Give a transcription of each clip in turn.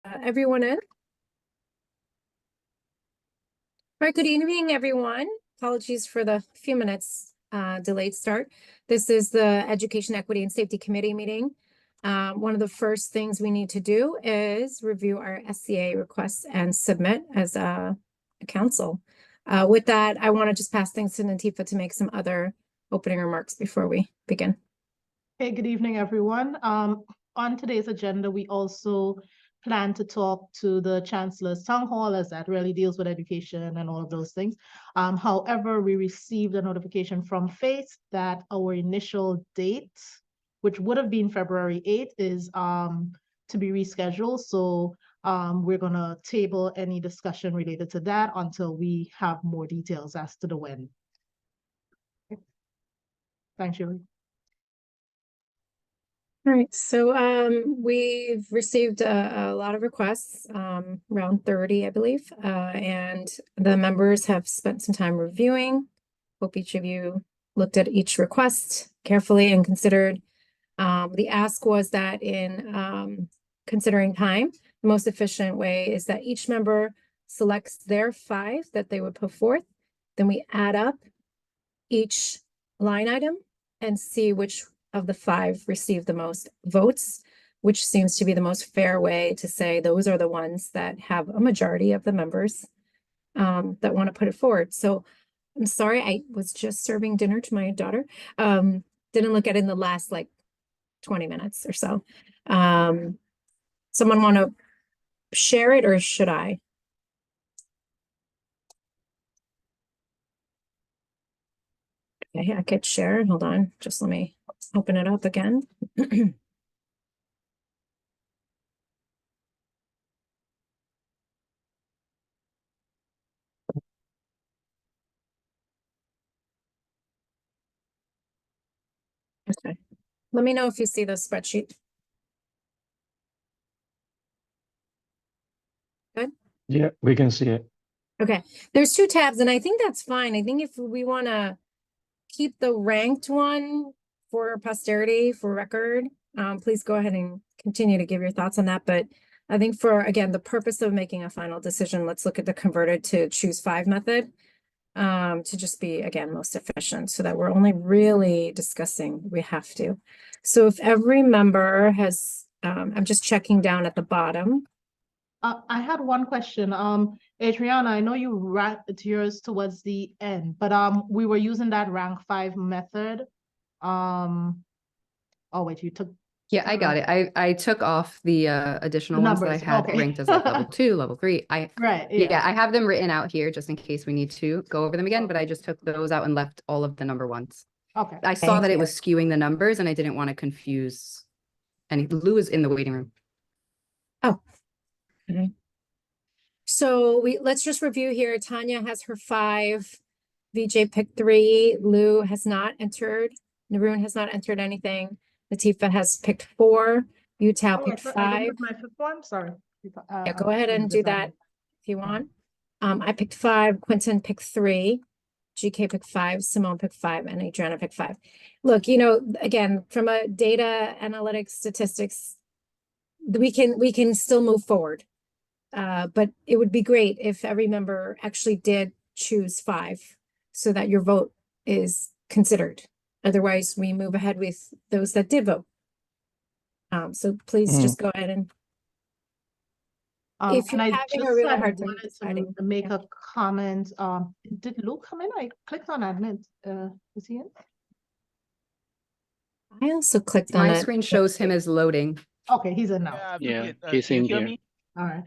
Everyone in? All right, good evening, everyone. Apologies for the few minutes delayed start. This is the Education, Equity, and Safety Committee meeting. One of the first things we need to do is review our SCA requests and submit as a council. With that, I want to just pass things to Natifa to make some other opening remarks before we begin. Hey, good evening, everyone. On today's agenda, we also plan to talk to the Chancellor's Town Hall, as that really deals with education and all of those things. However, we received a notification from FACE that our initial date, which would have been February 8th, is to be rescheduled. So we're going to table any discussion related to that until we have more details as to the when. Okay. Thanks, Julie. All right, so we've received a lot of requests, around 30, I believe, and the members have spent some time reviewing. Hope each of you looked at each request carefully and considered. The ask was that in considering time, the most efficient way is that each member selects their 5 that they would put forth. Then we add up each line item and see which of the 5 received the most votes, which seems to be the most fair way to say those are the ones that have a majority of the members that want to put it forward. So I'm sorry, I was just serving dinner to my daughter. Didn't look at it in the last like 20 minutes or so. Someone want to share it or should I? Okay, I could share. Hold on, just let me open it up again. Okay, let me know if you see the spreadsheet. Good. Yeah, we can see it. Okay, there's 2 tabs, and I think that's fine. I think if we want to keep the ranked one for posterity, for record, please go ahead and continue to give your thoughts on that. But I think for, again, the purpose of making a final decision, let's look at the converted to choose 5 method to just be, again, most efficient so that we're only really discussing we have to. So if every member has, I'm just checking down at the bottom. I had one question. Adriana, I know you ranked yours towards the end, but we were using that rank 5 method. Oh wait, you took. Yeah, I got it. I took off the additional ones that I had ranked as like level 2, level 3. Right. Yeah, I have them written out here just in case we need to go over them again, but I just took those out and left all of the number ones. Okay. I saw that it was skewing the numbers and I didn't want to confuse any. Lou is in the waiting room. Oh. Okay. So let's just review here. Tanya has her 5. VJ picked 3. Lou has not entered. Naroon has not entered anything. Latifa has picked 4. Utah picked 5. I didn't put my 5th one. Sorry. Yeah, go ahead and do that if you want. I picked 5. Quentin picked 3. GK picked 5. Simone picked 5, and Adriana picked 5. Look, again, from a data analytics statistics, we can still move forward. But it would be great if every member actually did choose 5 so that your vote is considered. Otherwise, we move ahead with those that did vote. So please just go ahead and if you're having a really hard time deciding, to make a comment. Did Luke come in? I clicked on admit. Is he in? I also clicked on it. My screen shows him as loading. Okay, he's in now. Yeah, he's in here. All right.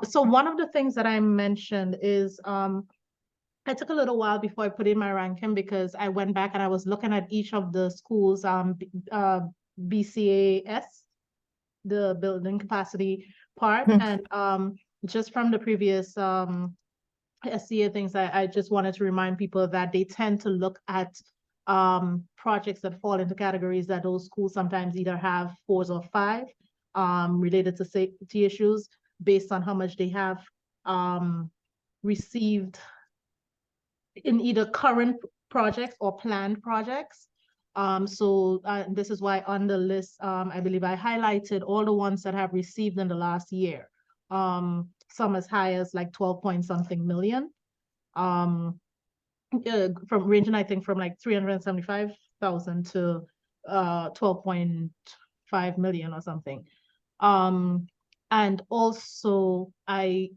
So one of the things that I mentioned is I took a little while before I put in my ranking because I went back and I was looking at each of the schools BCAS, the building capacity part, and just from the previous SCA things, I just wanted to remind people that they tend to look at projects that fall into categories that those schools sometimes either have 4s or 5 related to safety issues based on how much they have received in either current projects or planned projects. So this is why on the list, I believe I highlighted all the ones that have received in the last year. some as high as like 12 point something million. From ranging, I think, from like 375,000 to 12.5 million or something. And also I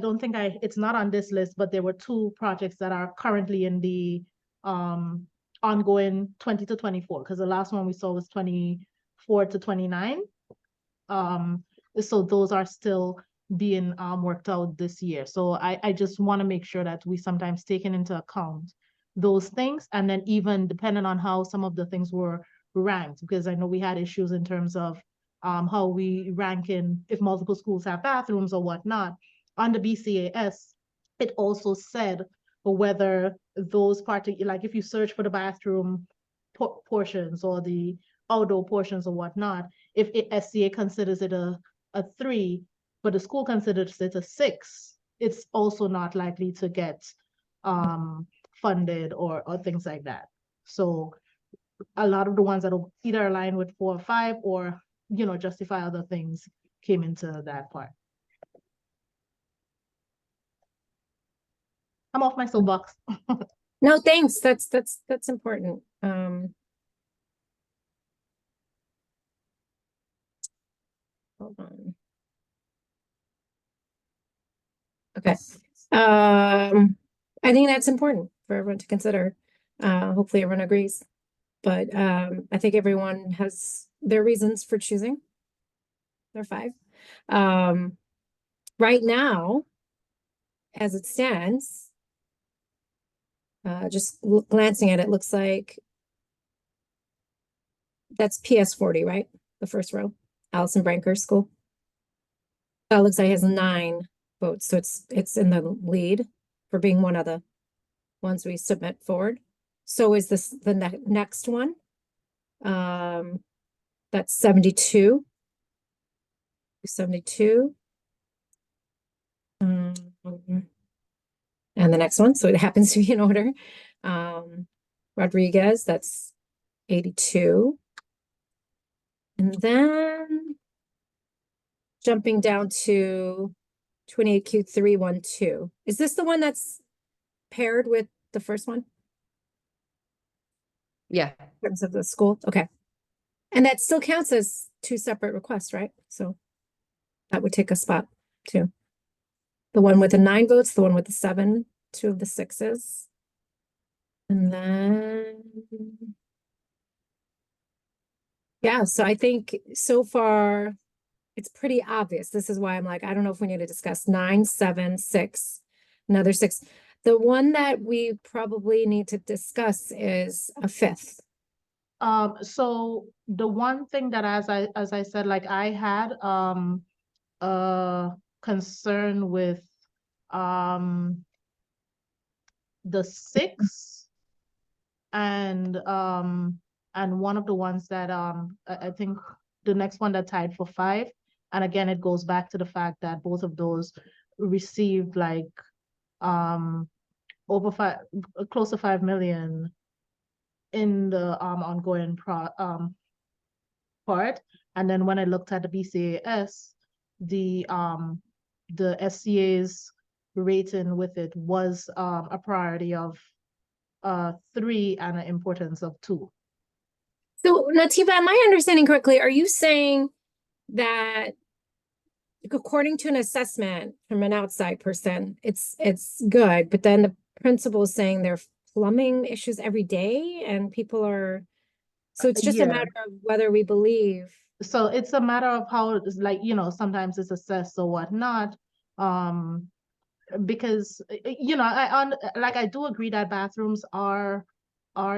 don't think it's not on this list, but there were two projects that are currently in the ongoing 20 to 24, because the last one we saw was 24 to 29. So those are still being worked out this year. So I just want to make sure that we sometimes taking into account those things, and then even depending on how some of the things were ranked, because I know we had issues in terms of how we rank in if multiple schools have bathrooms or whatnot. On the BCAS, it also said whether those like if you search for the bathroom portions or the outdoor portions or whatnot, if SCA considers it a 3, but the school considers it a 6, it's also not likely to get funded or things like that. So a lot of the ones that will either align with 4 or 5 or, you know, justify other things came into that part. I'm off my soapbox. No, thanks. That's important. Hold on. Okay. I think that's important for everyone to consider. Hopefully everyone agrees. But I think everyone has their reasons for choosing. There are 5. Right now, as it stands, just glancing at it, looks like that's PS40, right? The first row, Allison Branker's school. It looks like it has 9 votes, so it's in the lead for being one of the ones we submit forward. So is this the next one? That's 72. 72. And the next one, so it happens to be in order. Rodriguez, that's 82. And then jumping down to 28Q312. Is this the one that's paired with the first one Yeah, in terms of the school? Okay. And that still counts as 2 separate requests, right? So that would take a spot too. The one with the 9 votes, the one with the 7, 2 of the 6s. And then, yeah, so I think so far it's pretty obvious. This is why I'm like, I don't know if we need to discuss 9, 7, 6, another 6. The one that we probably need to discuss is a 5th. So the one thing that as I said, like I had a concern with the 6 and one of the ones that I think the next one that tied for 5, and again it goes back to the fact that both of those received like over 5, close to 5 million in the ongoing part. And then when I looked at the BCAS, the SCA's rating with it was a priority of 3 and an importance of 2. So Nativa, am I understanding correctly? Are you saying that according to an assessment from an outside person, it's good, but then the principal is saying there are plumbing issues every day and people are, so it's just a matter of whether we believe. So it's a matter of how it's like, you know, sometimes it's assessed or whatnot. Because, you know, I do agree that bathrooms are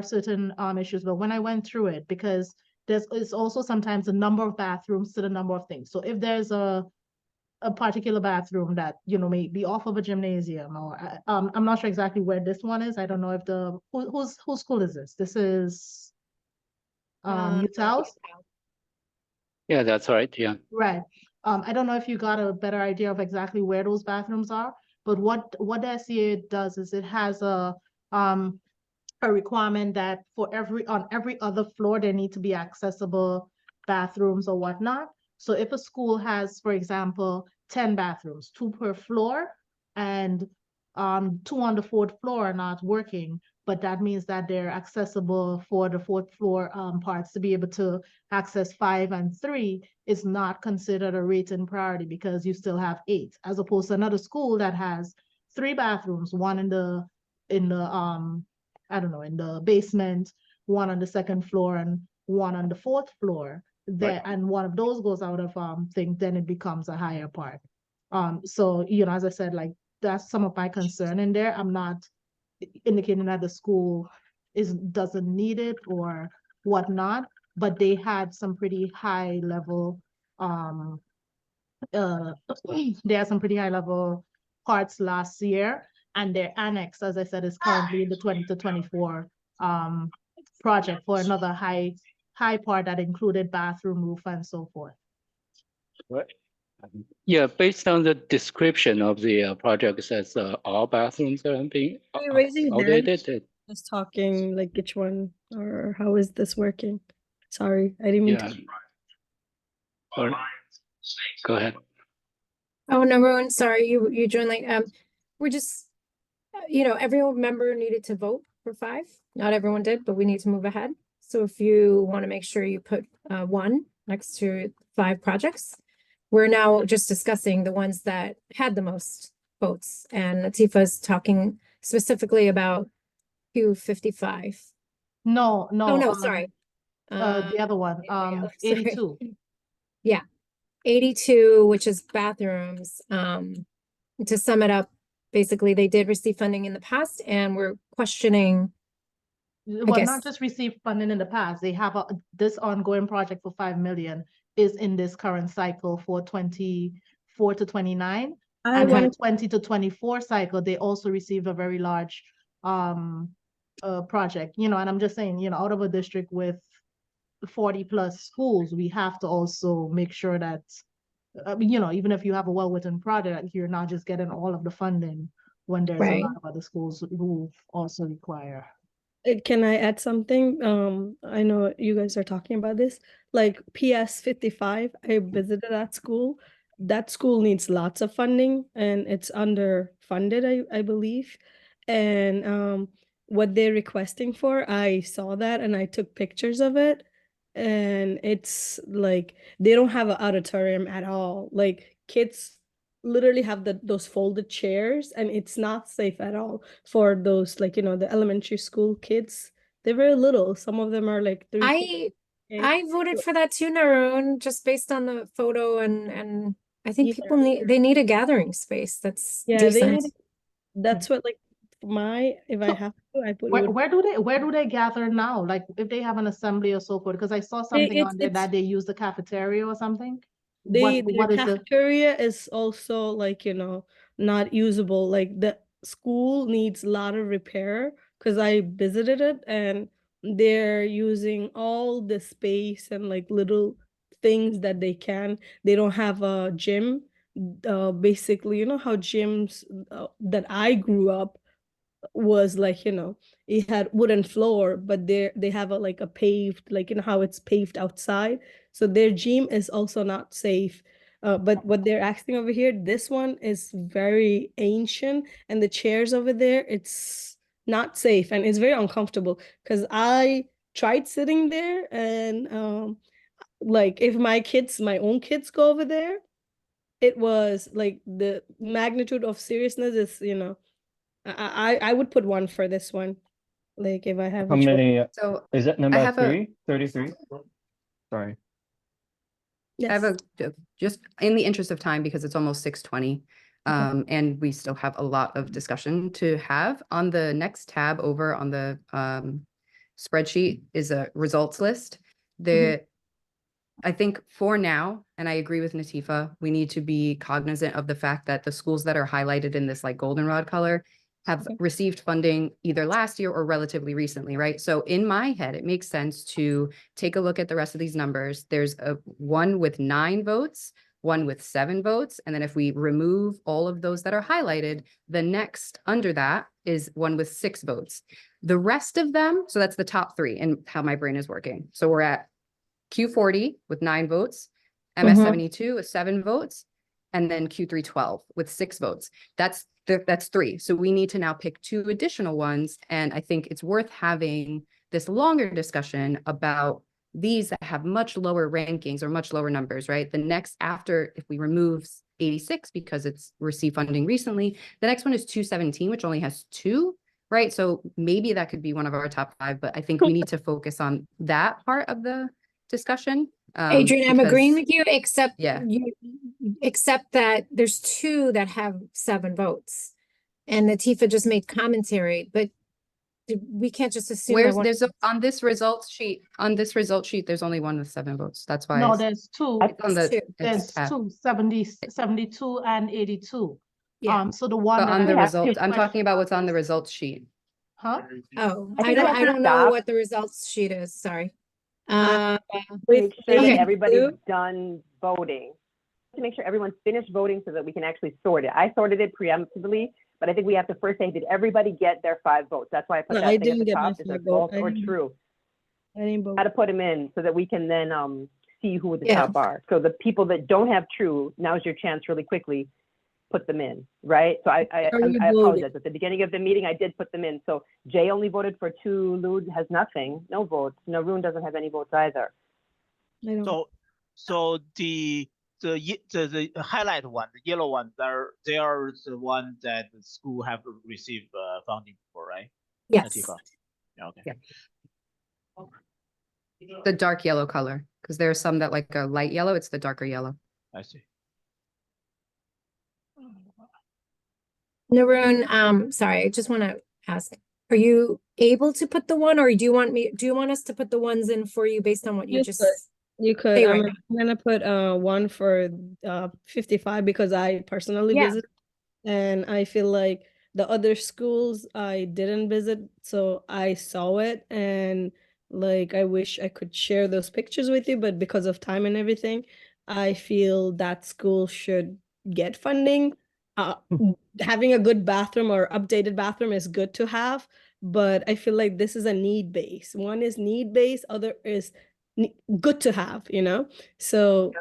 certain issues, but when I went through it, because it's also sometimes the number of bathrooms to the number of things. So if there's a particular bathroom that, you know, may be off of a gymnasium, or I'm not sure exactly where this one is. I don't know if whose school is this? This is Utah's? Yeah, that's right. Yeah. Right. I don't know if you got a better idea of exactly where those bathrooms are, but what the SCA does is it has a requirement that on every other floor there need to be accessible bathrooms or whatnot. So if a school has, for example, 10 bathrooms, 2 per floor, and 2 on the 4th floor are not working, but that means that they're accessible for the 4th floor parts. To be able to access 5 and 3 is not considered a rating priority because you still have 8, as opposed to another school that has 3 bathrooms, one in the I don't know, in the basement, one on the 2nd floor, and one on the 4th floor. There, and one of those goes out of thing, then it becomes a higher part. So, you know, as I said, like, that's some of my concern in there. I'm not indicating that the school doesn't need it or whatnot, but they had some pretty high level they had some pretty high level parts last year, and their annex, as I said, is currently in the 20 to 24 project for another high part that included bathroom, roof, and so forth. Right. Yeah, based on the description of the project, it says all bathrooms are being Are you raising your hand? outdated. Just talking, like which one or how is this working? Sorry, I didn't mean Yeah. to. Or- Go ahead. Oh, number one, sorry, you joined late. We're just, you know, every member needed to vote for 5. Not everyone did, but we need to move ahead. So if you want to make sure you put 1 next to 5 projects, we're now just discussing the ones that had the most votes. And Latifa's talking specifically about Q55. No, Oh, no, sorry. the other one, sorry. 82. 82, which is bathrooms. To sum it up, basically, they did receive funding in the past, and we're questioning. Well, guess- not just received funding in the past, they have this ongoing project for 5 million is in this current cycle for 24 to 29. I And for the wanted 20 to 24 cycle, they also received a very large project, you know, and I'm just saying, you know, out of a district with 40 plus schools, we have to also make sure that, you know, even if you have a well-written project, you're not just getting all of the funding when there's a Right. lot of other schools who also require. Can I add something? I know you guys are talking about this. Like PS 55, I visited that school. That school needs lots of funding and it's underfunded, I believe. And what they're requesting for, I saw that and I took pictures of it. And it's like they don't have an auditorium at all. Like kids literally have those folded chairs and it's not safe at all for those, like, you know, the elementary school kids. They're very little. Some of them are like 3 feet. I voted for that too, Narone, just based on the photo and I think Either. people need a gathering space that's Yeah, they decent. need, that's what, like, if I So, have to, I put Where do they gather now? Like if they have an assembly or so forth? Because I saw something on there that they use the cafeteria or something. their What is the? cafeteria is also, like, you know, not usable. Like the school needs a lot of repair because I visited it and they're using all the space and like little things that they can. They don't have a gym. Basically, you know how gyms that I grew up was, like, you know, it had wooden floor, but they have a paved, like, you know how it's paved outside. So their gym is also not safe. But what they're asking over here, this one is very ancient, and the chairs over there, it's not safe and it's very uncomfortable because I tried sitting there and like if my own kids go over there, it was like the magnitude of seriousness is, you know, I would put 1 for this one. Like if I have How a choice. many, So is it I number have 33? Sorry. I have Yes. just in the interest of time, because it's almost 6:20. And we still have a lot of discussion to have. On the next tab over on the spreadsheet is a results list. I think for now, and I agree with Natifa, we need to be cognizant of the fact that the schools that are highlighted in this like goldenrod color have Okay. received funding either last year or relatively recently, right? So in my head, it makes sense to take a look at the rest of these numbers. There's one with 9 votes, one with 7 votes. And then if we remove all of those that are highlighted, the next under that is one with 6 votes. The rest of them, so that's the top 3 and how my brain is working. So we're at Q40 with 9 votes, MS72 with 7 votes, and then Q3 12 with 6 votes. That's 3. So we need to now pick 2 additional ones. And I think it's worth having this longer discussion about these that have much lower rankings or much lower numbers, right? The next after, if we remove 86 because it's received funding recently, the next one is 217, which only has 2, right? So maybe that could be one of our top 5, but I think we need to focus on that part of the discussion. Adrian, I'm agreeing because- with you, except Yeah. except that there's 2 that have 7 votes. And Latifa just made commentary, but we can't just assume that Where's one. there's on this results sheet, there's only one with 7 votes. That's why No, it's there's 2. it's on the Two. There's it's tab. 2, 72 and 82. Yeah. So the one But that on I the have results, I'm question talking about what's on the is- results sheet. Huh? Oh, I think we have I to don't know stop. what the results sheet is, sorry. Make sure Okay. that everybody's done voting. To make sure everyone's finished voting so that we can actually sort it. I sorted it preemptively, but I think we have to first say, did everybody get their 5 votes? That's why I put No, that I thing at didn't the get my top. Is it 5 vote. false I or didn't- true? I didn't vote. How to put them in so that we can then see who the Yeah. top are. So the people that don't have true, now's your chance really quickly, put them in, right? So I Are you apologize. voting? At the beginning of the meeting, I did put them in. So Jay only voted for 2, Lou has nothing, no votes. Naroon doesn't have any votes either. I don't. So the highlight one, the yellow one, they are the one that the school have received funding for, right? Yes. Latifa? Yeah, okay. Yeah. The dark yellow color, because there are some that like a light yellow, it's the darker yellow. I see. Naroon, sorry, I just want to ask, are you able to put the one, or do you want us to put the ones in for you based on what you Yes, just? sir. You could, say I'm right gonna put one for 55 because I personally Yeah. visit. And I feel like the other schools I didn't visit, so I saw it and like I wish I could share those pictures with you, but because of time and everything, I feel that school should get funding. Having a good bathroom or updated bathroom is good to have, but I feel like this is a need base. One is need base, other is good to have, you know? So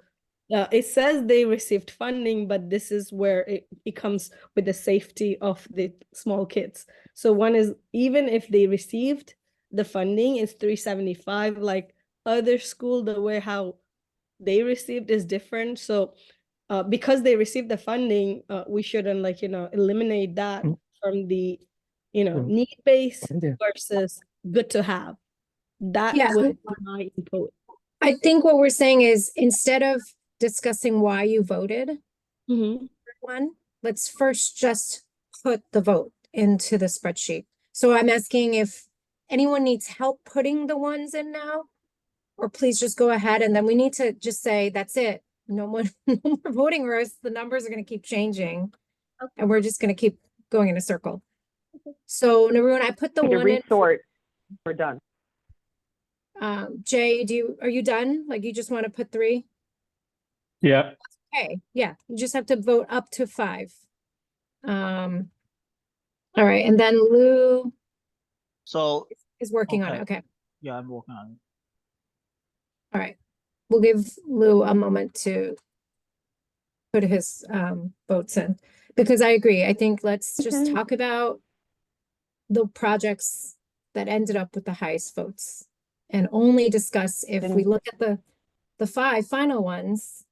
it says they received funding, but this is where it comes with the safety of the small kids. So one is, even if they received the funding, it's 375. Like other school, the way how they received is different. So because they received the funding, we shouldn't eliminate that from the, need base versus good to have. That Yeah. would be my input. I think what we're saying is, instead of discussing why you voted Mm-hmm. for one, let's first just put the vote into the spreadsheet. So I'm asking if anyone needs help putting the ones in now, or please just go ahead, and then we need to just say, that's it. No more, no more voting, or else the numbers are gonna keep changing. And we're just gonna keep going in a circle. So Naroon, I put the To one in. resort, we're done. Jay, are you done? Like, you just want to put 3? Yeah. Okay, yeah, you just have to vote up to 5. All right, and then Lou So, is working on it. Okay, yeah, I'm working on it. all right. We'll give Lou a moment to put his votes in, because I agree. I think let's just talk about the projects that ended up with the highest votes, and only discuss if we look at the 5 final ones,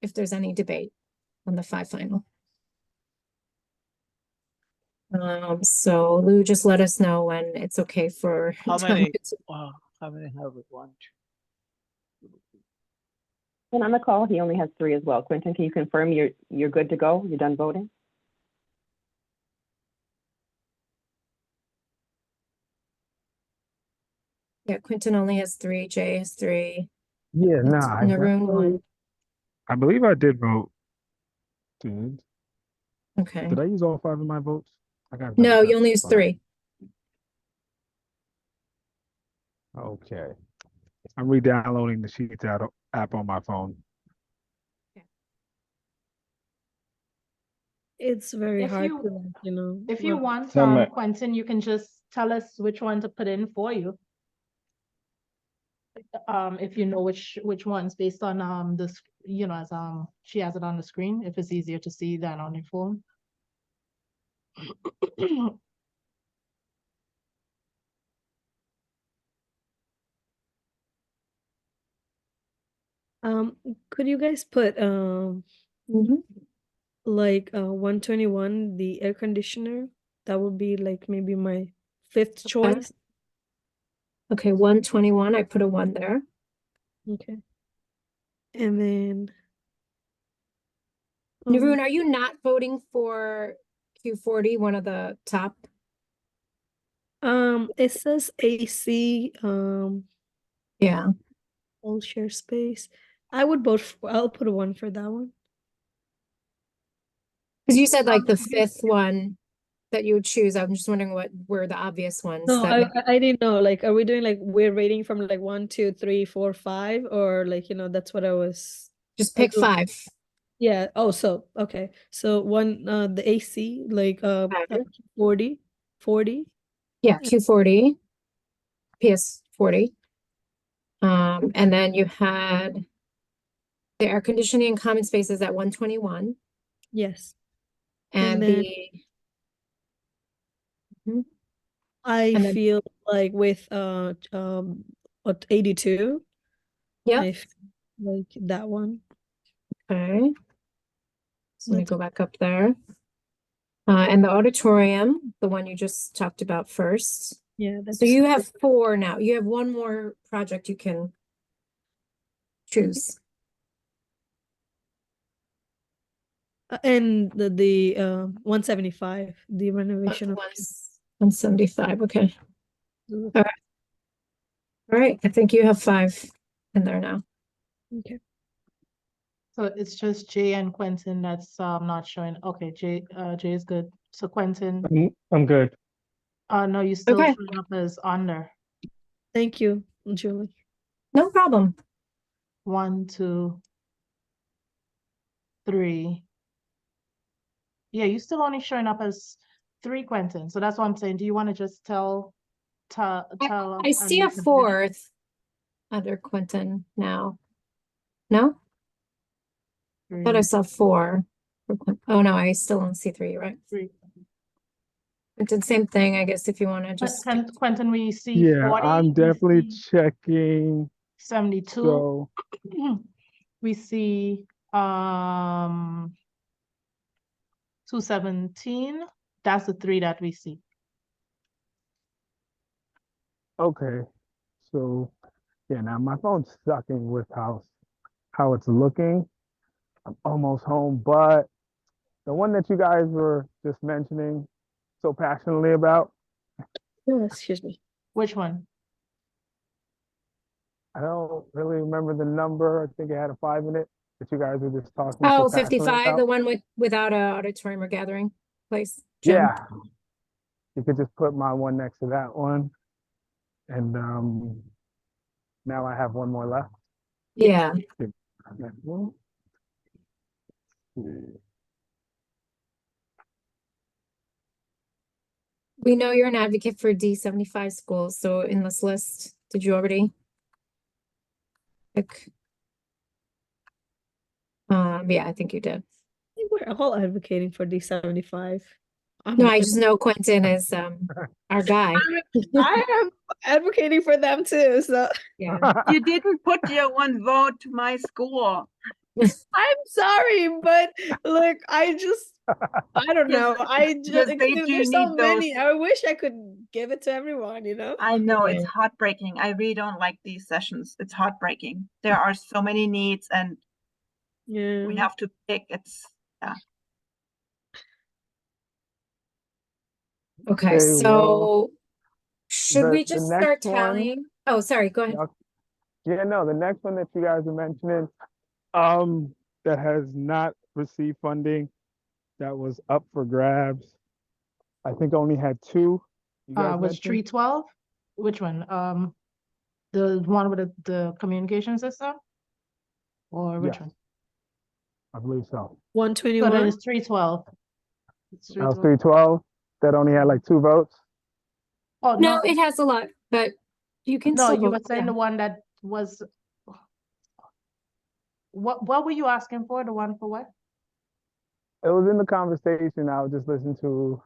if there's any debate on the 5 final. So Lou, just let us know when it's okay for. How Tanya many? to- How many have it? 1, 2. And on the call, he only has 3 as well. Quentin, can you confirm you're good to go? You're done voting? Yeah, Quentin only has 3, Jay has 3, Yeah, and nah. Naroon 1. I believe I did vote. Did Okay. I use all 5 of my votes? I got No, you only use 3. Okay. I'm re-downloading the Sheets app on my phone. It's very If hard you- to, If you work. want, Send Quentin, you can just tell us which one to put in for you. if you know which ones based on this, you know, as she has it on the screen, if it's easier to see than on your phone. Could you guys put Mhm. like 121, the air conditioner? That would be like maybe my fifth choice. Okay, 121, I put a 1 there. Okay. And then Naroon, are you not voting for Q40, one of the top? it says AC, Yeah, all share space. I would vote for, I'll put a 1 for that one. because you said like the fifth one that you would choose. I'm just wondering what were the obvious ones No, that I didn't know. Like, are we doing like we're rating from like 1, 2, 3, 4, 5, or like, you know, that's what I was. just pick I- 5. Yeah. Oh, so okay. So one, the AC, like 40, 40. Yeah, Q40, PS40. And then you had the air conditioning and common spaces at 121 Yes. and then Mhm. I And then- feel like with what 82, Yep. I feel like that one. Okay. So let me That's- go back up there. And the auditorium, the one you just talked about first. Yeah, that's So you have 4 now. You have one more project you can choose. and the 175, the renovation of 175, okay. the- All right, I think you have 5 in there now. okay. So it's just Jay and Quentin that's not showing. Okay, Jay is good. So Quentin, I'm good. no, you still Okay. showing up as under. Thank you, Julie. No problem. 1, 2, 3. Yeah, you still only showing up as 3, Quentin. So that's what I'm saying. Do you want to just tell I and see a we can finish? 4th under Quentin now. No? I thought I 3, saw 4. for Oh, no, I still don't see 3, right? 3. It did same thing, I guess, if you want to just. Quentin, we see Yeah, 40. I'm we definitely see checking. 72. So We see 217. That's the 3 that we see. okay. So yeah, now my phone's sucking with how it's looking. I'm almost home, but the one that you guys were just mentioning so passionately about, Oh, excuse me. Which one? I don't really remember the number. I think it had a 5 in it that you guys were just talking so Oh, passionately 55, the about. one without a auditorium or gathering place. Jim? Yeah. You could just put my one next to that one. And now I have one more left. Yeah. Next one. We know you're an advocate for D75 schools, so in this list, did you already pick? Yeah, I think you did. I think we're all advocating for D75. No, I just know Quentin is our guy. I am advocating for them too. So Yeah. You didn't put your one vote to my school. I'm sorry, but look, I don't know. I Because just they do there's so need many. I wish I could give it to everyone, you know? I know it's Yeah. heartbreaking. I really don't like these sessions. It's heartbreaking. There are so many needs and Yeah. we have to pick. It's Okay, Okay, so well, should we the just next start one- tallying? Oh, sorry, go ahead. Yeah, no, the next one that you guys are mentioning, that has not received funding, that was up for grabs. I think only had 2. You guys Was mentioned? 312? Which one? The one with the communication system? Or which Yes. one? I believe so. So 121. then it's 312. It's That was 312. 312. That only had like 2 votes. Oh, No, it has a lot, but you can no, still you vote. were saying Yeah. the one that was, what were you asking for? The one for what? It was in the conversation I was just listening to.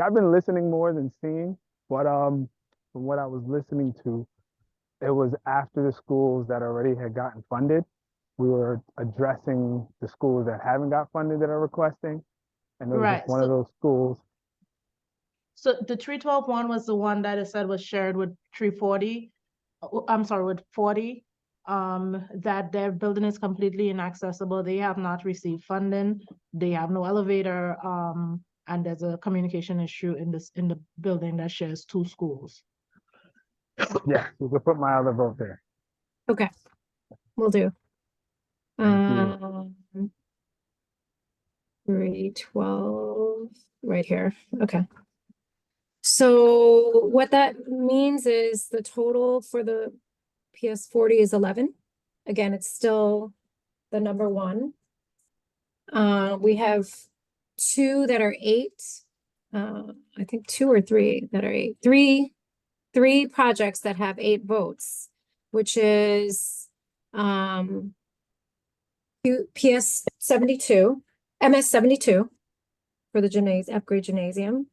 I've been listening more than seeing, but from what I was listening to, it was after the schools that already had gotten funded. We were addressing the schools that haven't got funded that are requesting, and it was Right, just one of those schools. So the 312 one was the one that it said was shared with 340. I'm sorry, with 40. That their building is completely inaccessible. They have not received funding. They have no elevator. And there's a communication issue in the building that shares two schools. Yeah, you could put my other vote there. Okay, will do. Thank you. 312, right here. Okay. So what that means is the total for the PS40 is 11. Again, it's still the number one. We have two that are 8. I think 2 or 3 that are 8. Three projects that have 8 votes, which is PS72, MS72 for the upgrade gymnasium.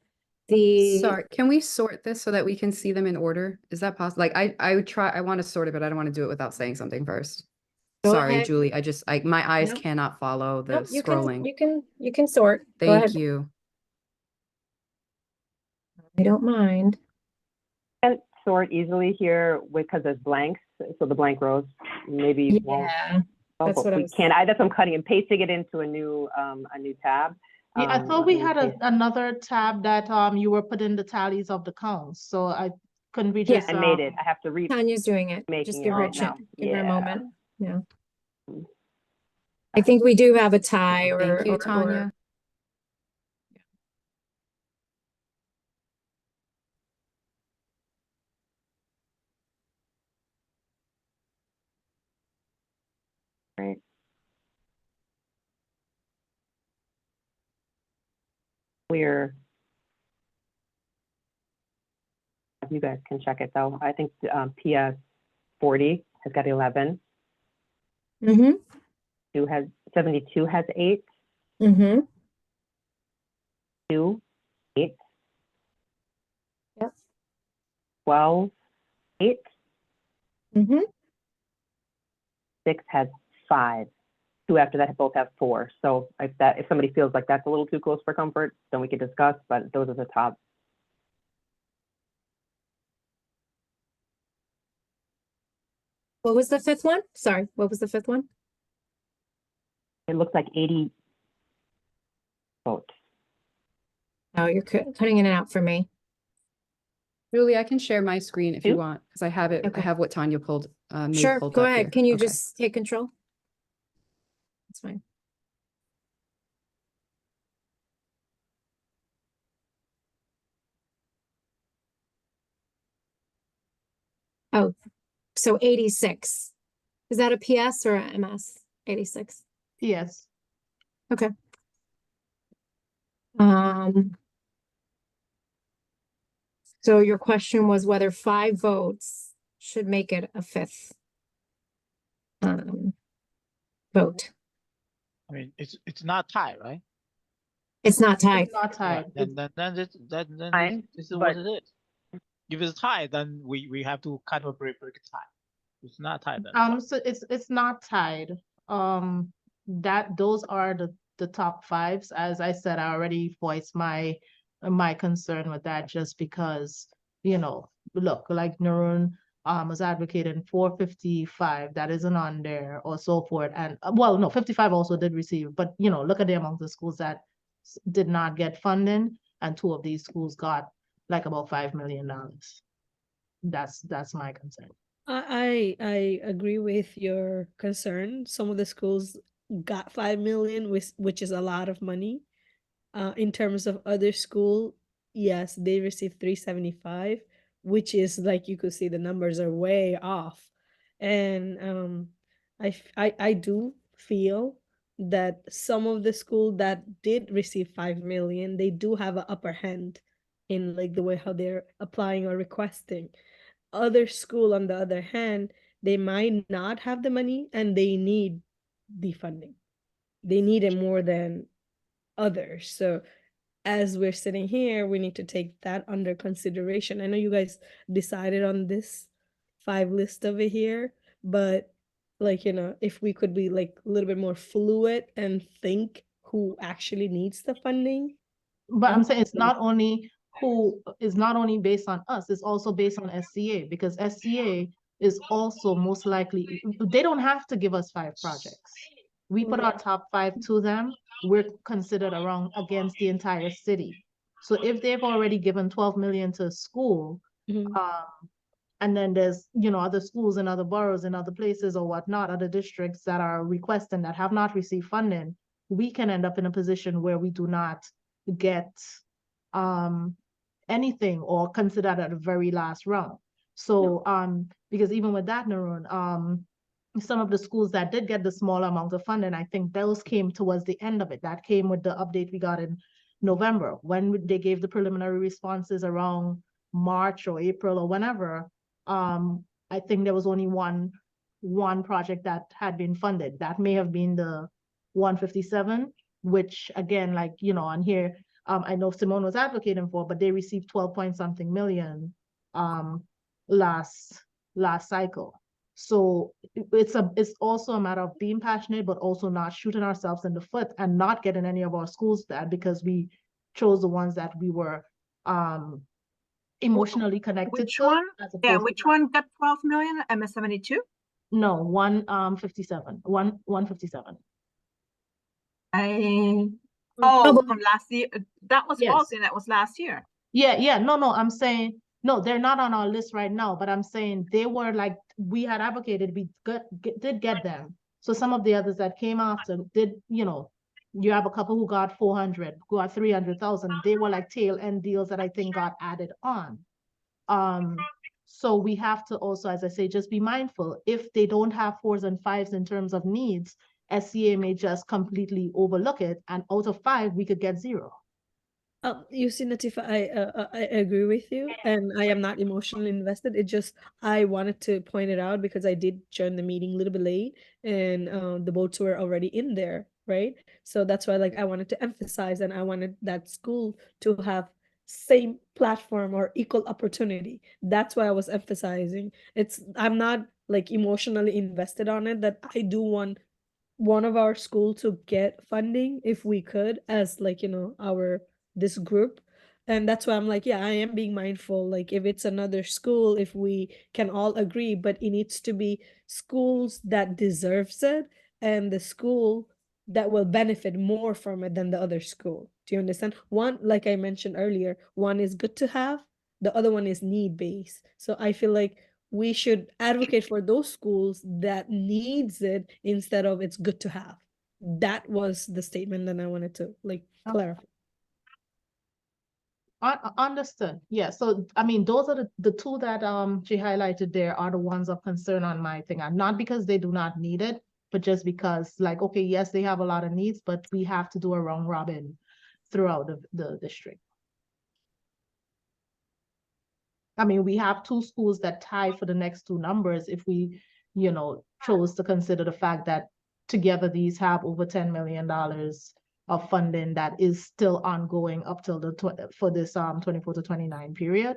Sorry, can we sort this so that we can see them in order? Is that possible? Like I would try, I want to sort it, but I don't want to do it without saying something first. Go Sorry, ahead. Julie, my eyes Nope. cannot follow the Nope, scrolling. you can sort. Go Thank ahead. you. I don't mind. And sort easily here because there's blanks, so the blank rows, maybe you won't. Yeah, that's But what I we was. can, that's what I'm cutting and pasting it into a new tab. Yeah, I thought let we me had paste- another tab that you were putting the tallies of the counts. So I couldn't we Yeah, just I made it. I have to read. Tanya's doing it. Just Making give it her a right now. give her a Yeah. moment. Yeah. I think we do have a tie Thank you, or Tanya. Right. We're. You guys can check it though. I think PS 40 has got 11. Mm-hmm. 72 has 8. Mm-hmm. 2, 8. Yep. 12, 8. Mm-hmm. 6 has 5. 2 after that both have 4. So if somebody feels like that's a little too close for comfort, then we could discuss, but those are the top. What was the 5th one? Sorry, what was the 5th one? It looks like 80 votes. Oh, you're cutting in and out for me. Julie, I can share my screen if you Two? want, because I have it. I Okay. have what Tanya pulled. Sure, pulled go up ahead. here. Can you Okay. just take control? That's fine. Oh, so 86. Is that a PS or a MS? 86. yes. Okay. So your question was whether 5 votes should make it a 5th vote. I mean, it's not tied, right? It's not tied. It's not tied. Right. Then Fine, this is but- what it is. If it's tied, then we have to kind of break it tie. It's not tied. Then So it's not tied. Those are the top 5s. As I said, I already voiced my concern with that, just because, look, like Narun was advocating for 55, that isn't on there, or so forth. And well, no, 55 also did receive, but look at the amount of schools that did not get funding, and 2 of these schools got like about $5 million. That's my concern. I agree with your concern. Some of the schools got 5 million, which is a lot of money. In terms of other school, yes, they received 375, which is like you could see the numbers are way off. And I do feel that some of the school that did receive 5 million, they do have an upper hand in like the way how they're applying or requesting. Other school, on the other hand, they might not have the money and they need the funding. They need it more than others. So as we're sitting here, we need to take that under consideration. I know you guys decided on this 5 list over here, but like, if we could be like a little bit more fluid and think who actually needs the funding. But I'm saying it's not only based on us, it's also based on SCA, because SCA is also most likely, they don't have to give us 5 projects. We put our top 5 to them, we're considered around against the entire city. So if they've already given 12 million to a school, and then there's, other schools in other boroughs in other places or whatnot, other districts that are requesting that have not received funding, we can end up in a position where we do not get anything or considered at the very last round. So because even with that, Narun, some of the schools that did get the small amount of funding, I think those came towards the end of it. That came with the update we got in November, when they gave the preliminary responses around March or April or whenever. I think there was only one project that had been funded. That may have been the 157, which again, like, on here, I know Simone was advocating for, but they received 12 point something million last cycle. So it's also a matter of being passionate, but also not shooting ourselves in the foot and not getting any of our schools that, because we chose the ones that we were emotionally connected Which to. one? Yeah, opposed which to one got 12 million? MS-72? No, 157. Oh, from last year. That was Yes. Halsey, that was last year. Yeah. No, I'm saying, no, they're not on our list right now, but I'm saying they were like, we had advocated, we did get them. So some of the others that came after did, you have a couple who got 400, who got 300,000. They were like tail end deals that I think got added on. So we have to also, as I say, just be mindful. If they don't have 4s and 5s in terms of needs, SCA may just completely overlook it, and out of 5, we could get 0. You see, Natifa, I agree with you, and I am not emotionally invested. It just, I wanted to point it out because I did join the meeting a little bit late, and the votes were already in there, right? So that's why, like, I wanted to emphasize, and I wanted that school to have same platform or equal opportunity. That's why I was emphasizing. I'm not like emotionally invested on it. That I do want one of our school to get funding if we could, as like, this group. And that's why I'm like, yeah, I am being mindful. Like, if it's another school, if we can all agree, but it needs to be schools that deserves it, and the school that will benefit more from it than the other school. Do you understand? One, like I mentioned earlier, one is good to have, the other one is need based. So I feel like we should advocate for those schools that needs it instead of it's good to have. That was the statement that I wanted to like clarify. Understood. Yeah. So I mean, those are the 2 that she highlighted there are the ones of concern on my thing. And not because they do not need it, but just because, like, okay, yes, they have a lot of needs, but we have to do a round robin throughout the district. I mean, we have 2 schools that tie for the next 2 numbers if we, chose to consider the fact that together these have over $10 million of funding that is still ongoing up till for this 24 to 29 period.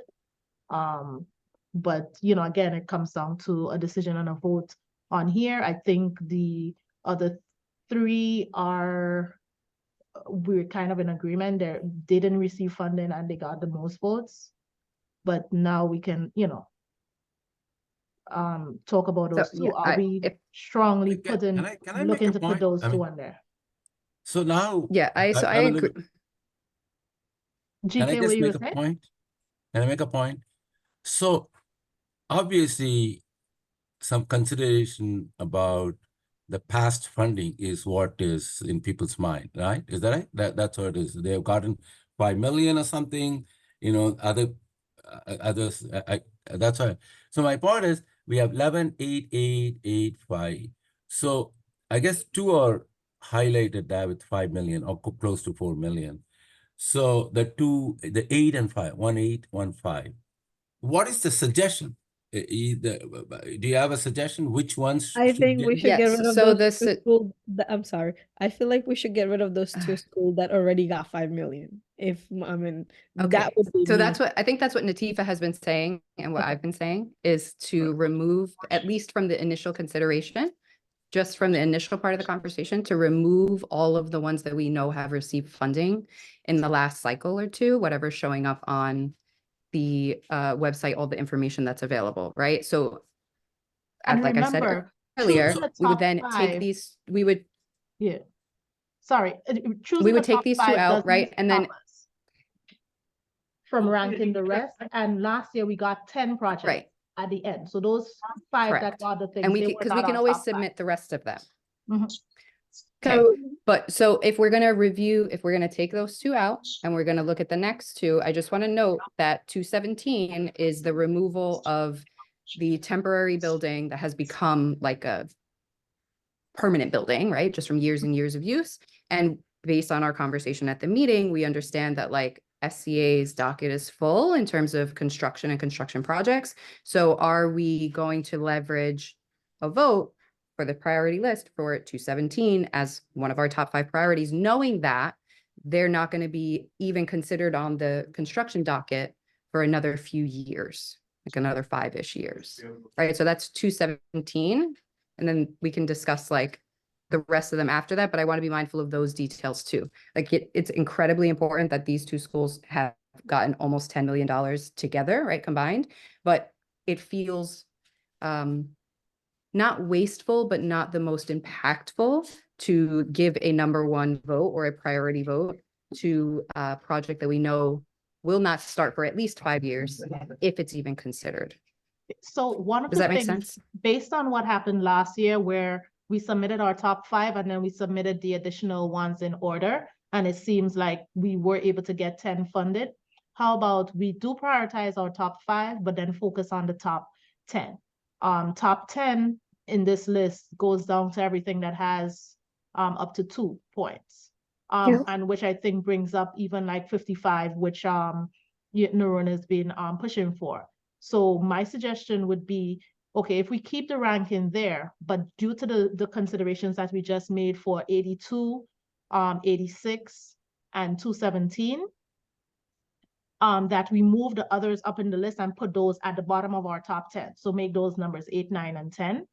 But again, it comes down to a decision and a vote on here. I think the other 3 we're kind of in agreement. They didn't receive funding and they got the most votes. But now we can, talk about those 2. Are we strongly looking to put those 2 on there? So now, Yeah, I agree. Can I GK, what just you make were a saying? point? Can I make a point? So obviously, some consideration about the past funding is what is in people's mind, right? Is that right? That's what it is. They have gotten 5 million or something, others, that's right. So my point is, we have 11, 8, 8, 8, 5. So I guess 2 are highlighted there with 5 million or close to 4 million. So the 8 and 5, 1, 8, 1, 5. What is the suggestion? Do you have a suggestion? Which ones I should think we get? should get Yes, rid of so those this, two schools. I'm sorry. I feel like we should get rid of those two schools that already got 5 million. If I mean, okay, that would be so that's me. what, I think that's what Natifa has been saying and what I've been saying is to remove, at least from the initial consideration, just from the initial part of the conversation, to remove all of the ones that we know have received funding in the last cycle or two, whatever's showing up on the website, all the information that's available, right? So And like I said remember, earlier, choosing the we would top then take five- these, we would Yeah. Sorry, choosing would the take top these two five out, doesn't right? And then, stop us from ranking the rest. And last year we got 10 projects right, at the end. So those 5 that correct. got the things, And we they can, were because we not can our always top 5. submit the rest of them. Mhm. Okay, So, but so if we're gonna review, if we're gonna take those two out and we're gonna look at the next two, I just want to note that 217 is the removal of the temporary building that has become like a permanent building, right? Just from years and years of use. And based on our conversation at the meeting, we understand that like SCA's docket is full in terms of construction and construction projects. So are we going to leverage a vote for the priority list for 217 as one of our top 5 priorities, knowing that they're not going to be even considered on the construction docket for another few years, like another 5-ish years, right? So that's 217. And then we can discuss like the rest of them after that, but I want to be mindful of those details too. Like it's incredibly important that these two schools have gotten almost $10 million together, right, combined, but it feels not wasteful, but not the most impactful to give a number 1 vote or a priority vote to a project that we know will not start for at least 5 years, if it's even considered. So one of Does the that make things, sense? based on what happened last year, where we submitted our top 5 and then we submitted the additional ones in order, and it seems like we were able to get 10 funded. How about we do prioritize our top 5, but then focus on the top 10? Top 10 in this list goes down to everything that has up to 2 points. Yeah. And which I think brings up even like 55, which Neuron has been pushing for. So my suggestion would be, okay, if we keep the ranking there, but due to the considerations that we just made for 82, 86, and 217, that we move the others up in the list and put those at the bottom of our top 10. So make those numbers 8, 9, and 10.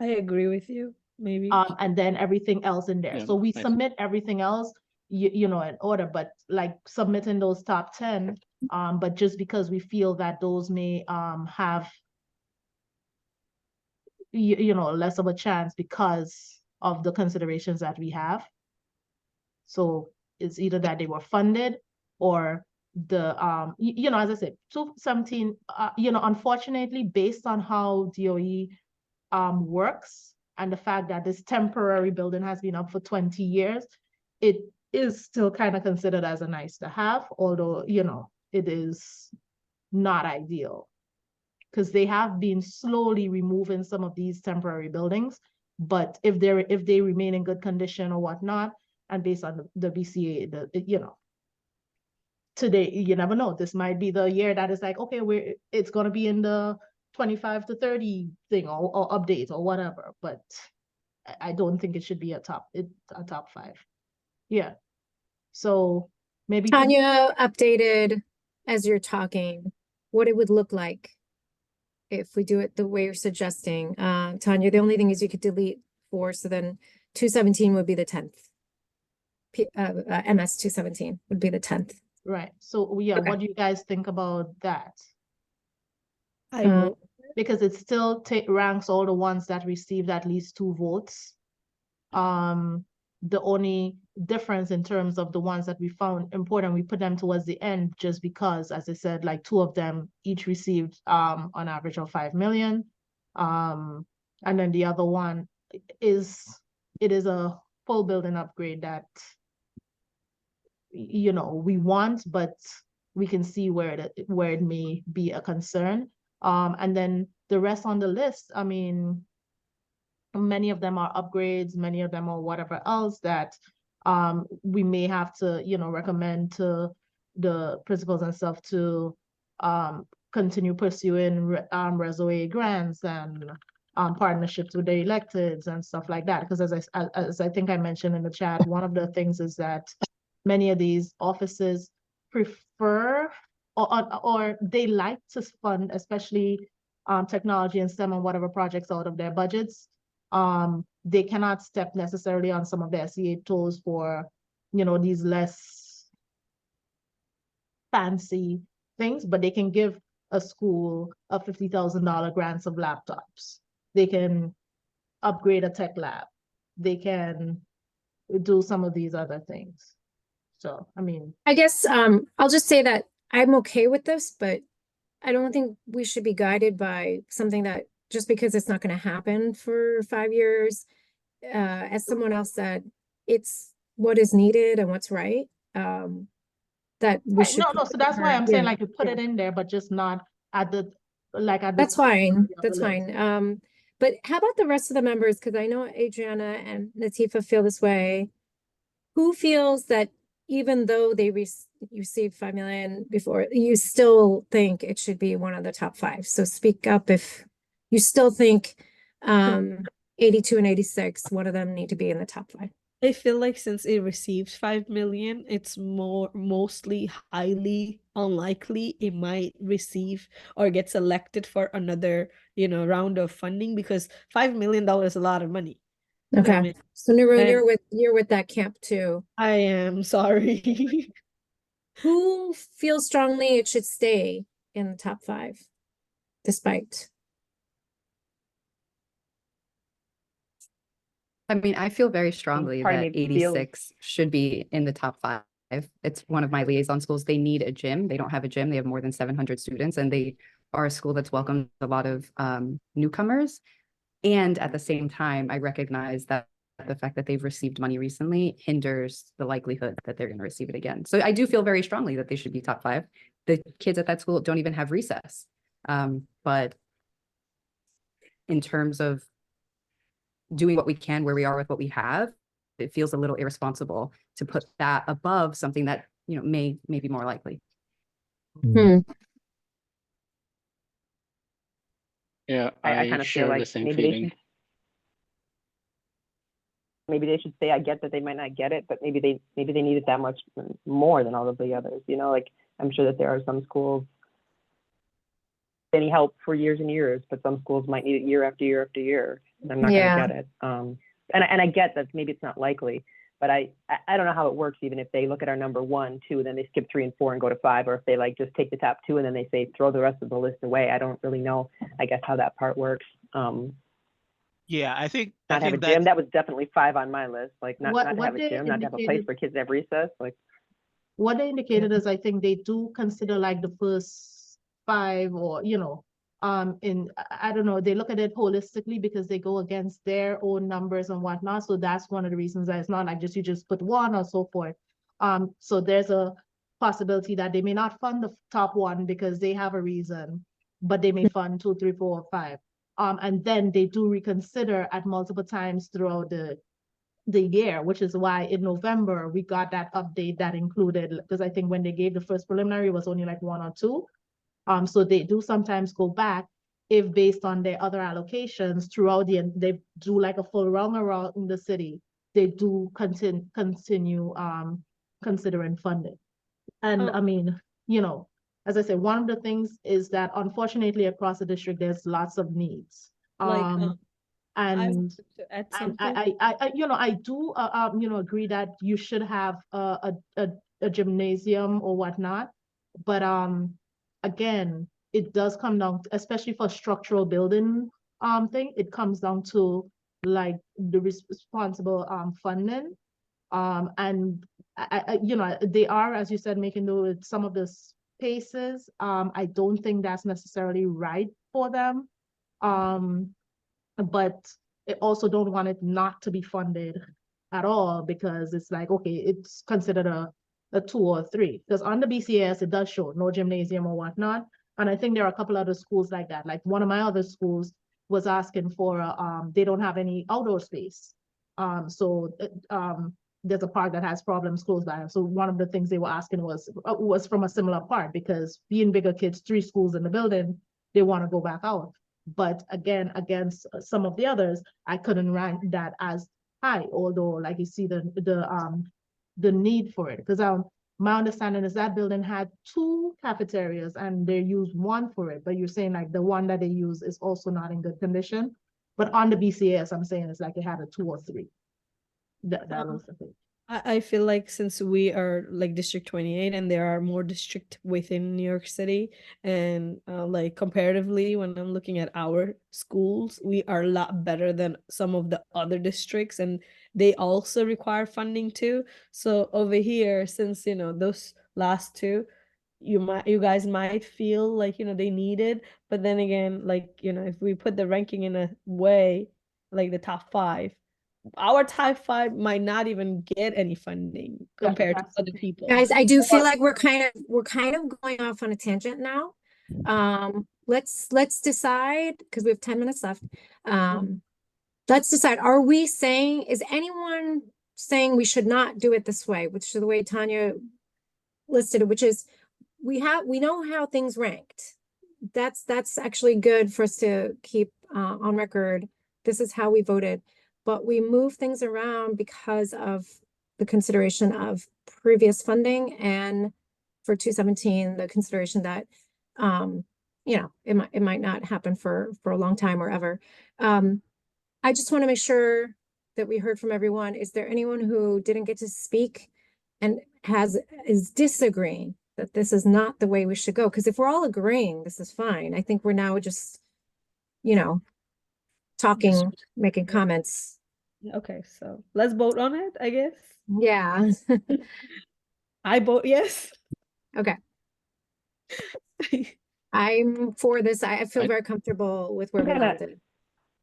I agree with you. Maybe. And then everything else in there. Yeah, So we nice. submit everything else, you know, in order, but like submitting those top 10, but just because we feel that those may have you know, less of a chance because of the considerations that we have. So it's either that they were funded or the you know, as I said, 217, you know, unfortunately, based on how DOE works and the fact that this temporary building has been up for 20 years, it is still kind of considered as a nice to have, although, you know, it is not ideal because they have been slowly removing some of these temporary buildings. But if they remain in good condition or whatnot, and based on the BCA, you know, today, you never know. This might be the year that is like, okay, it's gonna be in the 25 to 30 thing or update or whatever. But I don't think it should be a top 5. Yeah. So maybe Tanya updated as you're talking, what it would look like if we do it the way you're suggesting. Tanya, the only thing is you could delete 4, so then 217 would be the 10th. MS 217 would be the 10th. right. So yeah, Okay. what do you guys think about that? I Um, vote. Because it still ranks all the ones that received at least 2 votes. The only difference in terms of the ones that we found important, we put them towards the end just because, as I said, like 2 of them each received on average of 5 million. And then the other one is a full building upgrade that you know we want, but we can see where it may be a concern. And then the rest on the list, I mean, many of them are upgrades, many of them are whatever else that we may have to, you know, recommend to the principals and stuff to continue pursuing resume grants and partnerships with the electeds and stuff like that. Because as I think I mentioned in the chat, one of the things is that many of these offices prefer or they like to fund, especially technology and STEM and whatever projects out of their budgets. They cannot step necessarily on some of the SEA tools for, these less fancy things, but they can give a school a $50,000 grants of laptops. They can upgrade a tech lab. They can do some of these other things. So, I mean, I guess I'll just say that I'm okay with this, but I don't think we should be guided by something that just because it's not going to happen for 5 years, as someone else said, it's what is needed and what's right. That we should. no, so that's why I'm saying like you put it in there, but just not at the That's fine. That's fine. But how about the rest of the members? Because I know Adriana and Latifa feel this way. Who feels that even though they received 5 million before, you still think it should be one of the top 5? So speak up if you still think 82 and 86, one of them need to be in the top 5. I feel like since it received 5 million, it's mostly highly unlikely it might receive or get selected for another, round of funding, because $5 million is a lot of money. Okay. So Naroon, you're with that camp too. I am sorry. Who feels strongly it should stay in the top 5, despite? I mean, I feel very strongly part of that me feels- 86 should be in the top 5. It's one of my liaison schools. They need a gym. They don't have a gym. They have more than 700 students, and they are a school that's welcomed a lot of newcomers. And at the same time, I recognize that the fact that they've received money recently hinders the likelihood that they're going to receive it again. So I do feel very strongly that they should be top 5. The kids at that school don't even have recess. But in terms of doing what we can where we are with what we have, it feels a little irresponsible to put that above something that, may be more likely. Yeah, I kind of feel share the like same maybe feeling. they should say, I get that they might not get it, but maybe they need it that much more than all of the others. Like I'm sure that there are some schools any help for years and years, but some schools might need it year after year after year. And I'm not going to get it. And I get that maybe it's not likely, but I don't know how it works. Even if they look at our number 1, 2, then they skip 3 and 4 and go to 5, or if they just take the top 2 and then they say throw the rest of the list away. I don't really know, I guess, how that part works. Yeah, I think not have a gym. That was definitely 5 on my list. Like not to have a gym, not to have a place for kids to have recess. Like what they indicated is I think they do consider like the first 5 or I don't know, they look at it holistically because they go against their own numbers and whatnot. So that's one of the reasons that it's not like you just put 1 or so forth. So there's a possibility that they may not fund the top 1 because they have a reason, but they may fund 2, 3, 4, or 5. And then they do reconsider at multiple times throughout the year, which is why in November we got that update that included, because I think when they gave the first preliminary it was only like 1 or 2. So they do sometimes go back if based on their other allocations throughout they do like a full round around in the city, they do continue considering funding. And I mean, as I said, one of the things is that unfortunately across the district there's lots of needs. And I do agree that you should have a gymnasium or whatnot, but again, it does come down, especially for structural building thing, it comes down to like the responsible funding. And they are, as you said, making some of the spaces. I don't think that's necessarily right for them. But I also don't want it not to be funded at all, because it's like, okay, it's considered a 2 or 3, because on the BCS it does show no gymnasium or whatnot. And I think there are a couple other schools like that. Like one of my other schools was asking for they don't have any outdoor space. So there's a park that has problems close by. So one of the things they were asking was from a similar part, because being bigger kids, 3 schools in the building, they want to go back out. But again, against some of the others, I couldn't rank that as high, although like you see the need for it. Because my understanding is that building had 2 cafeterias and they used 1 for it. But you're saying like the one that they use is also not in good condition. But on the BCAS, I'm saying it's like it had a 2 or 3. That was the thing. I feel like since we are like District 28 and there are more district within New York City, and like comparatively, when I'm looking at our schools, we are a lot better than some of the other districts, and they also require funding too. So over here, since you know those last 2, you guys might feel like they need it, but then again, like if we put the ranking in a way, like the top 5, our top 5 might not even get any funding compared to that's the other thing. people. Guys, I do feel like we're kind of going off on a tangent now. Let's decide, because we have 10 minutes left. Let's decide, is anyone saying we should not do it this way, which is the way Tanya listed it, which is we know how things ranked. That's actually good for us to keep on record. This is how we voted, but we move things around because of the consideration of previous funding, and for 217, the consideration that it might not happen for a long time or ever. I just want to make sure that we heard from everyone. Is there anyone who didn't get to speak and is disagreeing that this is not the way we should go? Because if we're all agreeing, this is fine. I think we're now just, talking, making comments. Okay, so let's vote on it, I guess. Yeah. I vote yes. Okay. I'm for this. I feel I- very comfortable with where we I'm gonna- landed.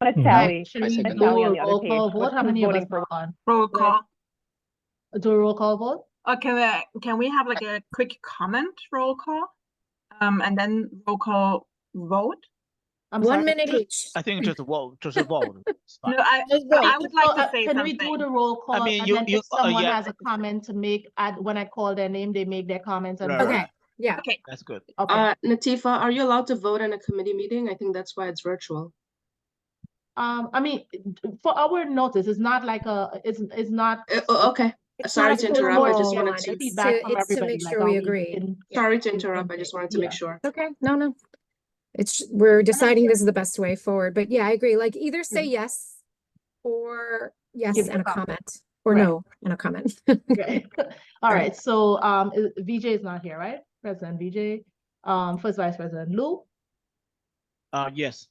I'm gonna Mm-hmm. tally. Should we second do tally a on the other roll page. call vote? How Who's many of us voting for are on? Roll call. Do a roll call vote? Okay, can we have like a quick comment roll call? And then roll call vote? I'm 1 sorry. minute each. I think just vote. It's fine. No, I would like to say Can something. we do the roll call? I mean, and you- then you- if someone yeah. has a comment to make, when I call their name, they make their comments. And Right, vote? Okay. Yeah. Okay, That's good. Okay. Natifa, are you allowed to vote in a committee meeting? I think that's why it's virtual. I mean, for our notice, it's not like it's not. Okay. It's Sorry not to a interrupt. I formal just one. wanted to. It's feedback from it's to everybody, make like, sure are we we agree. Sorry to interrupt. I just wanted to make Yeah. sure. Okay, no. We're deciding this is the best way forward, but yeah, I agree. Like either say yes or yes Give and your a comment. comment, or Right. no and a comment. Okay. All right. So VJ is not here, right? President VJ. First Vice President Lou. Yes.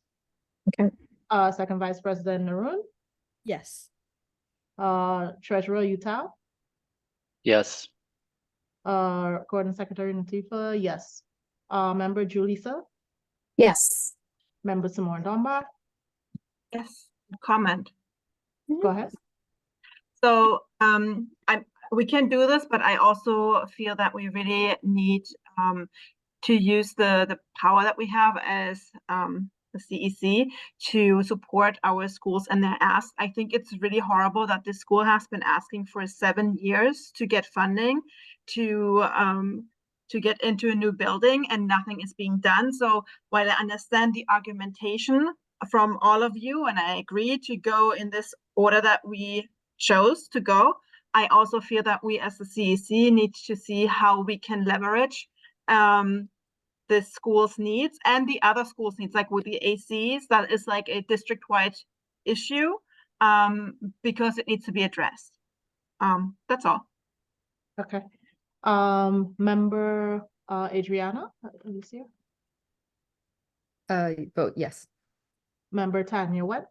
Second Vice President Narun. Yes. Treasurer Utah. Yes. Recording Secretary Natifa, yes. Member Julissa. Yes. Member Simone Dunbar. yes, comment. Go ahead. So we can do this, but I also feel that we really need to use the power that we have as the CEC to support our schools and their ask. I think it's really horrible that the school has been asking for 7 years to get funding to get into a new building, and nothing is being done. So while I understand the argumentation from all of you, and I agree to go in this order that we chose to go, I also feel that we as the CEC need to see how we can leverage the school's needs and the other schools' needs, like with the ACs, that is like a district-wide issue, because it needs to be addressed. That's all. Okay. Member Adriana, Alicia. Vote yes. Member Tanya Webb.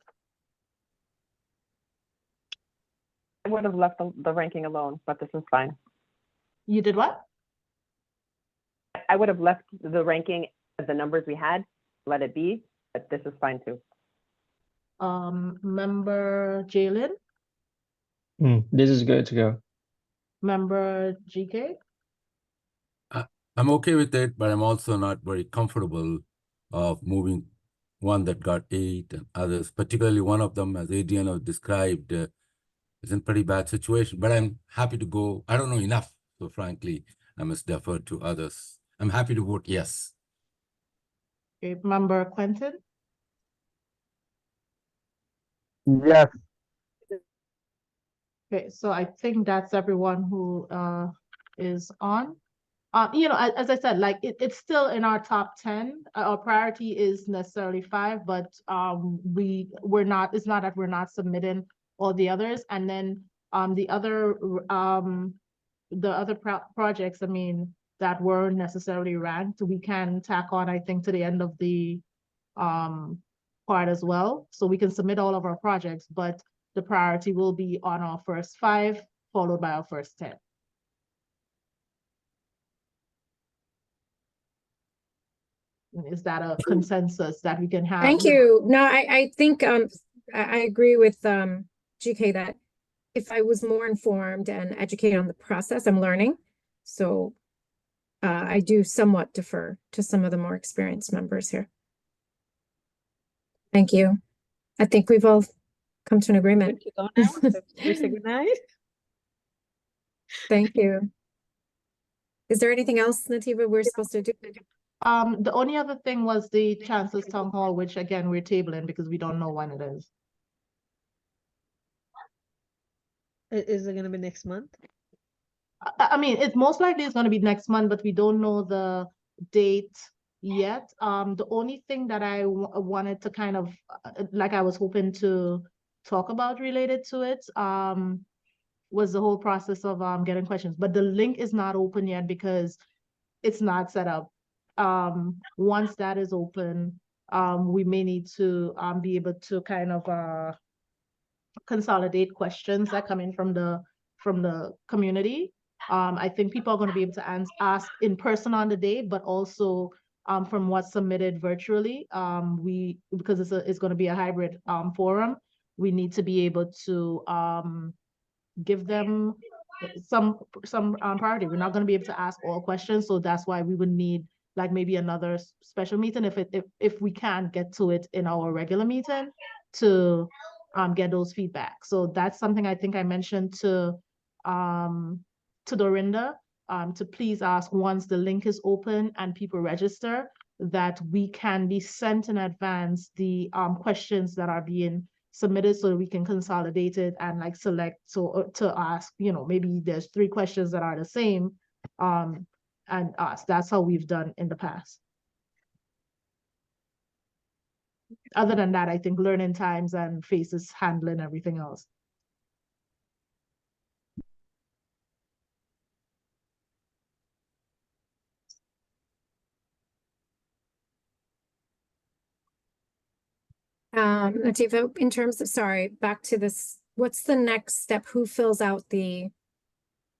I would have left the ranking alone, but this is fine. You did what? I would have left the ranking at the numbers we had, let it be, but this is fine too. Member Jalen. This is good to go. Member GK. I'm okay with it, but I'm also not very comfortable of moving one that got 8 and others, particularly one of them, as Adriana described, is in pretty bad situation, but I'm happy to go. I don't know enough, so frankly, I must defer to others. I'm happy to vote yes. Okay, Member Quentin? Yes. Okay, so I think that's everyone who is on. As I said, like it's still in our top 10. Our priority is necessarily 5, but we're not, it's not that we're not submitting all the others. And then the other projects, I mean, that weren't necessarily ranked, we can tack on, I think, to the end of the part as well. So we can submit all of our projects, but the priority will be on our first 5, followed by our first 10. Is that a consensus that we can have? Thank you. No, I think I agree with GK that if I was more informed and educated on the process, I'm learning. So I do somewhat defer to some of the more experienced members here. Thank you. I think we've all come to an agreement. We say goodnight. Thank you. Is there anything else, Nativa, we're supposed to do? The only other thing was the Chancellor's Town Hall, which again, we're tabling because we don't know when it is. Is it gonna be next month? I mean, it's most likely it's gonna be next month, but we don't know the date yet. The only thing that I wanted to kind of, like I was hoping to talk about related to it, was the whole process of getting questions, but the link is not open yet because it's not set up. Once that is open, we may need to be able to kind of consolidate questions that come in from the community. I think people are going to be able to ask in person on the day, but also from what's submitted virtually. Because it's going to be a hybrid forum, we need to be able to give them some priority. We're not going to be able to ask all questions, so that's why we would need like maybe another special meeting if we can get to it in our regular meeting to get those feedback. So that's something I think I mentioned to Dorinda, to please ask once the link is open and people register that we can be sent in advance the questions that are being submitted so that we can consolidate it and like select to ask, maybe there's 3 questions that are the same and ask. That's how we've done in the past. Other than that, I think learning times and faces handling everything else. Nativa, in terms of, sorry, back to this, what's the next step? Who fills out the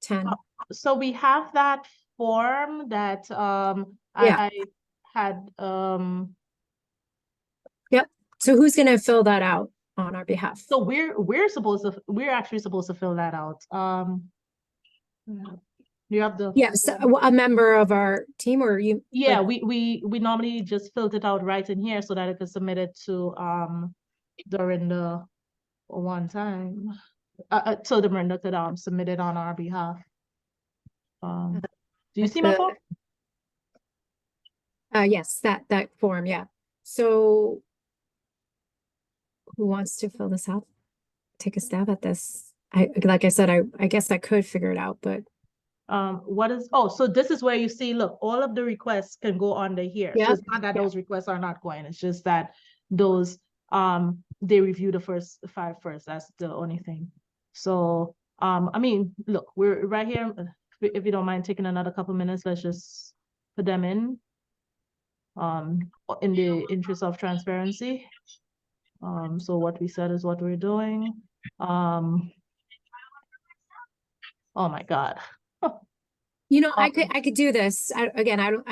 10? So we have that form that Yeah. I had Yep. So who's gonna fill that out on our behalf? so we're actually supposed to fill that out. You have the Yes, a member of our team, or you? yeah, like- we normally just filled it out right in here so that it could submit it to during the one time so Dorinda could submit it on our behalf. Do you see my form? Yes, that form, yeah. So who wants to fill this out? Take a stab at this. Like I said, I guess I could figure it out, but So this is where you see, look, all of the requests can go under here. So Yeah. it's not that those requests are not going, it's just that those they review the first 5 first. That's the only thing. So I mean, look, we're right here. If you don't mind taking another couple minutes, let's just put them in the interest of transparency. So what we said is what we're doing. Oh my God. I could do this. I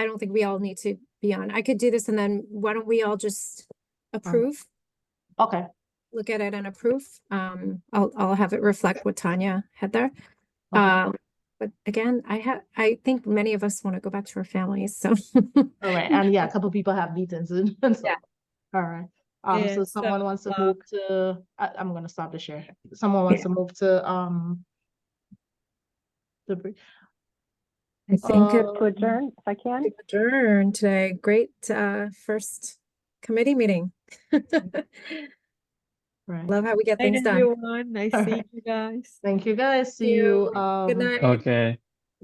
don't think we all need to be on. I could do this, and then why don't we all just approve? Okay. Look at it and approve. I'll have it reflect what Tanya had there. Okay. But again, I think many of us want to go back to our families, so. All right, and yeah, a couple people have meetings and so. Yeah. All right. So And someone wants to 7 move to, I'm gonna stop the share. Someone wants to move to, the, I think it To adjourn, if I can. adjourned today. Great first committee meeting. right. Love how we get Night, things done. everyone. Nice All seeing right. you guys. Thank you guys. See See you. you. Good night. Okay.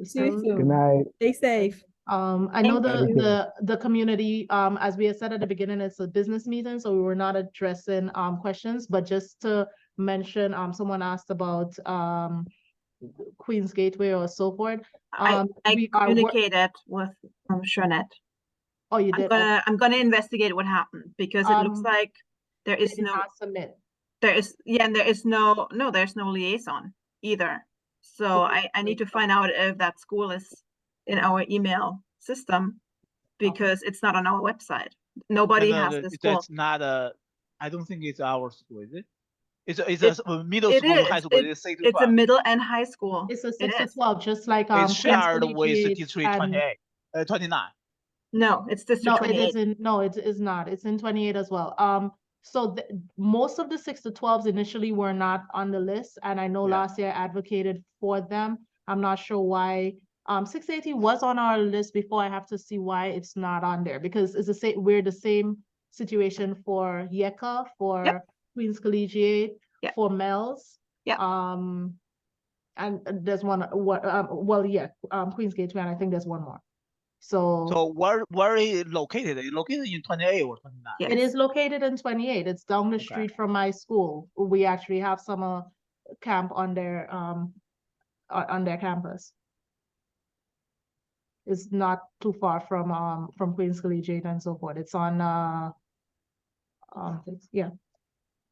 See you soon. soon. Good night. Stay safe. I know Thank you. the community, as we had said at the beginning, it's a business meeting, so we were not addressing questions, but just to mention, someone asked about Queen's Gateway or so forth. I We are communicated with Shrenet. Oh, you did. Okay. I'm gonna investigate what happened because it looks like there They is did no not submit. there's no liaison either. So I need to find out if that school is in our email system because it's not on our website. Nobody has the school. That's not I don't think it's our school, is it? It's It- a middle it school, is. high school. It's 6 to It's a 12. middle and high school. It's a It 6 to is. 12, just like It's shared Queen's with Collegiate District and- 28, 29. No, it's District No, 28. it isn't. No, it is not. It's in 28 as well. So most of the 6 to 12s initially were not on the list, and I know Yeah. last year I advocated for them. I'm not sure why. 618 was on our list before. I have to see why it's not on there because it's the same. We're the same situation for YECA, for Queens Collegiate, Yep. for Mel's. Yep. And there's one. Queens Gateway, and I think there's one more. So where is it located? Is it located in 28 or 29? Yes. It is located in 28. It's down the street from my school. We actually have summer camp on their campus. It's not too far from Queens Collegiate and so forth. It's on yeah.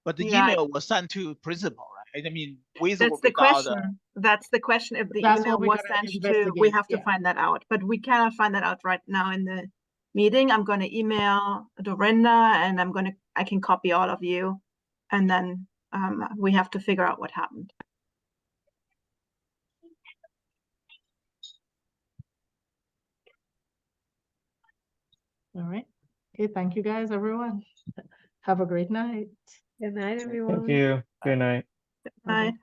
But the Yeah. email was sent to principal, right? I mean, with That's or the without question. That's the question. If the That's email what we're was gonna sent to, we investigate, have to yeah. find that out. But we cannot find that out right now in the meeting. I'm going to email Dorinda and I can copy all of you. And then we have to figure out what happened. All right. Okay, thank you guys, everyone. Have a great night. Good night, Thank everyone. you. Good night. Bye.